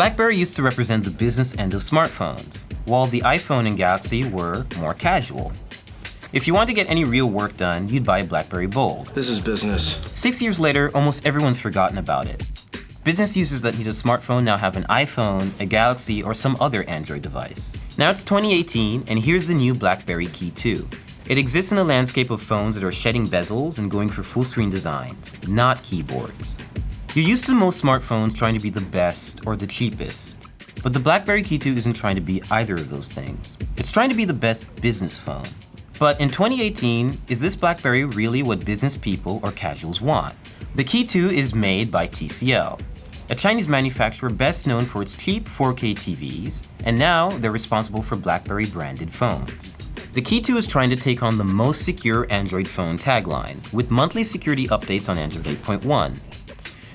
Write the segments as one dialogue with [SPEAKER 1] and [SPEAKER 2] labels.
[SPEAKER 1] BlackBerry used to represent the business end of smartphones, while the iPhone and Galaxy were more casual. If you want to get any real work done, you'd buy a BlackBerry Bold.
[SPEAKER 2] This is business.
[SPEAKER 1] 6 years later, almost everyone's forgotten about it. Business users that need a smartphone now have an iPhone, a Galaxy, or some other Android device. Now it's 2018, and here's the new BlackBerry Key 2. It exists in a landscape of phones that are shedding bezels and going for full-screen designs, not keyboards. You're used to most smartphones trying to be the best or the cheapest, but the BlackBerry Key 2 isn't trying to be either of those things. It's trying to be the best business phone. But in 2018, is this BlackBerry really what business people or casuals want? The Key 2 is made by TCL, a Chinese manufacturer best known for its cheap 4K TVs, and now they're responsible for BlackBerry branded phones. The Key 2 is trying to take on the most secure Android phone tagline, with monthly security updates on Android 8.1.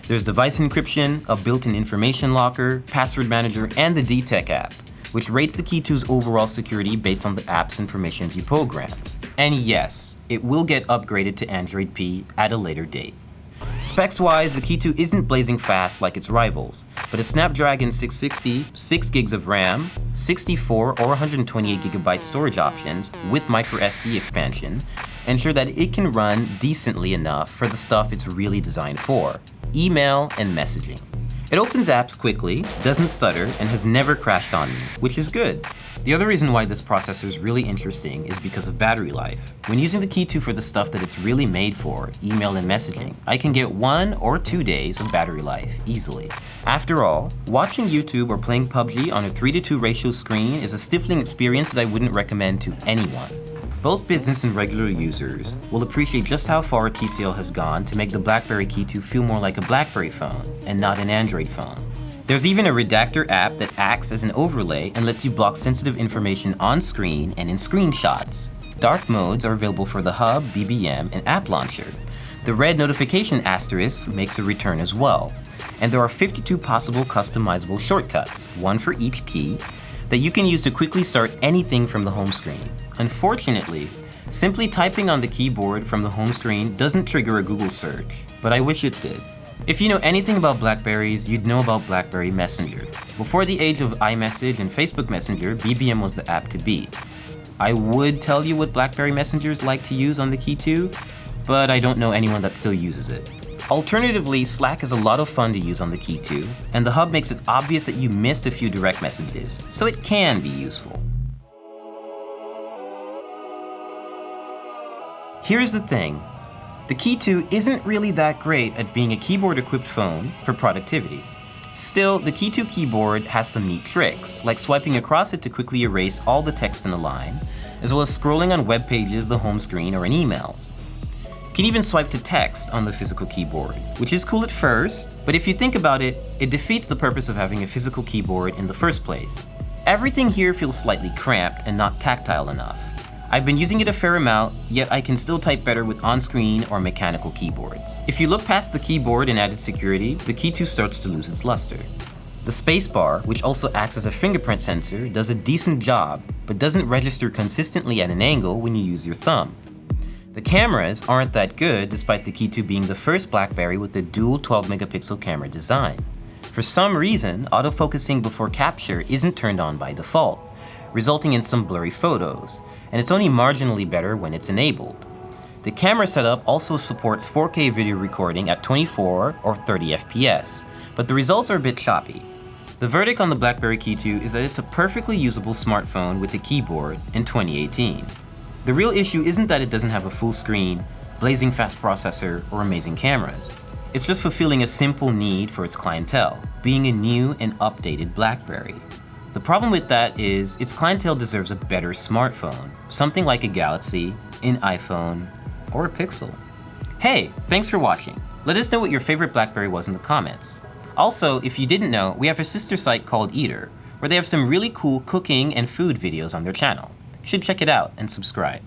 [SPEAKER 1] There's device encryption, a built-in information locker, password manager, and the DTech app, which rates the Key 2's overall security based on the apps and permissions you program. And yes, it will get upgraded to Android P at a later date. Specs-wise, the Key 2 isn't blazing fast like its rivals, but a Snapdragon 660, 6 gigs of RAM, 64 or 128 gigabyte storage options with microSD expansion ensure that it can run decently enough for the stuff it's really designed for: email and messaging. It opens apps quickly, doesn't stutter, and has never crashed on me, which is good. The other reason why this processor is really interesting is because of battery life. When using the Key 2 for the stuff that it's really made for, email and messaging, I can get 1 or 2 days of battery life easily. After all, watching YouTube or playing PUBG on a 3:2 ratio screen is a stifling experience that I wouldn't recommend to anyone. Both business and regular users will appreciate just how far TCL has gone to make the BlackBerry Key 2 feel more like a BlackBerry phone and not an Android phone. There's even a redactor app that acts as an overlay and lets you block sensitive information on screen and in screenshots. Dark modes are available for the Hub, BBM, and App Launcher. The red notification asterisk makes a return as well. And there are 52 possible customizable shortcuts, one for each key, that you can use to quickly start anything from the home screen. Unfortunately, simply typing on the keyboard from the home screen doesn't trigger a Google search, but I wish it did. If you know anything about BlackBerries, you'd know about BlackBerry Messenger. Before the age of iMessage and Facebook Messenger, BBM was the app to beat. I would tell you what BlackBerry messengers like to use on the Key 2, but I don't know anyone that still uses it. Alternatively, Slack is a lot of fun to use on the Key 2, and the Hub makes it obvious that you missed a few direct messages, so it can be useful. Here's the thing. The Key 2 isn't really that great at being a keyboard-equipped phone for productivity. Still, the Key 2 keyboard has some neat tricks, like swiping across it to quickly erase all the text in a line, as well as scrolling on web pages, the home screen, or in emails. You can even swipe to text on the physical keyboard, which is cool at first, but if you think about it, it defeats the purpose of having a physical keyboard in the first place. Everything here feels slightly cramped and not tactile enough. I've been using it a fair amount, yet I can still type better with on-screen or mechanical keyboards. If you look past the keyboard and added security, the Key 2 starts to lose its luster. The spacebar, which also acts as a fingerprint sensor, does a decent job, but doesn't register consistently at an angle when you use your thumb. The cameras aren't that good, despite the Key 2 being the first BlackBerry with a dual 12-megapixel camera design. For some reason, autofocusing before capture isn't turned on by default, resulting in some blurry photos, and it's only marginally better when it's enabled. The camera setup also supports 4K video recording at 24 or 30 FPS, but the results are a bit choppy. The verdict on the BlackBerry Key 2 is that it's a perfectly usable smartphone with a keyboard in 2018. The real issue isn't that it doesn't have a full screen, blazing fast processor, or amazing cameras. It's just fulfilling a simple need for its clientele, being a new and updated BlackBerry. The problem with that is its clientele deserves a better smartphone, something like a Galaxy, an iPhone, or a Pixel. Hey, thanks for watching. Let us know what your favorite BlackBerry was in the comments. Also, if you didn't know, we have a sister site called Eater, where they have some really cool cooking and food videos on their channel. You should check it out and subscribe.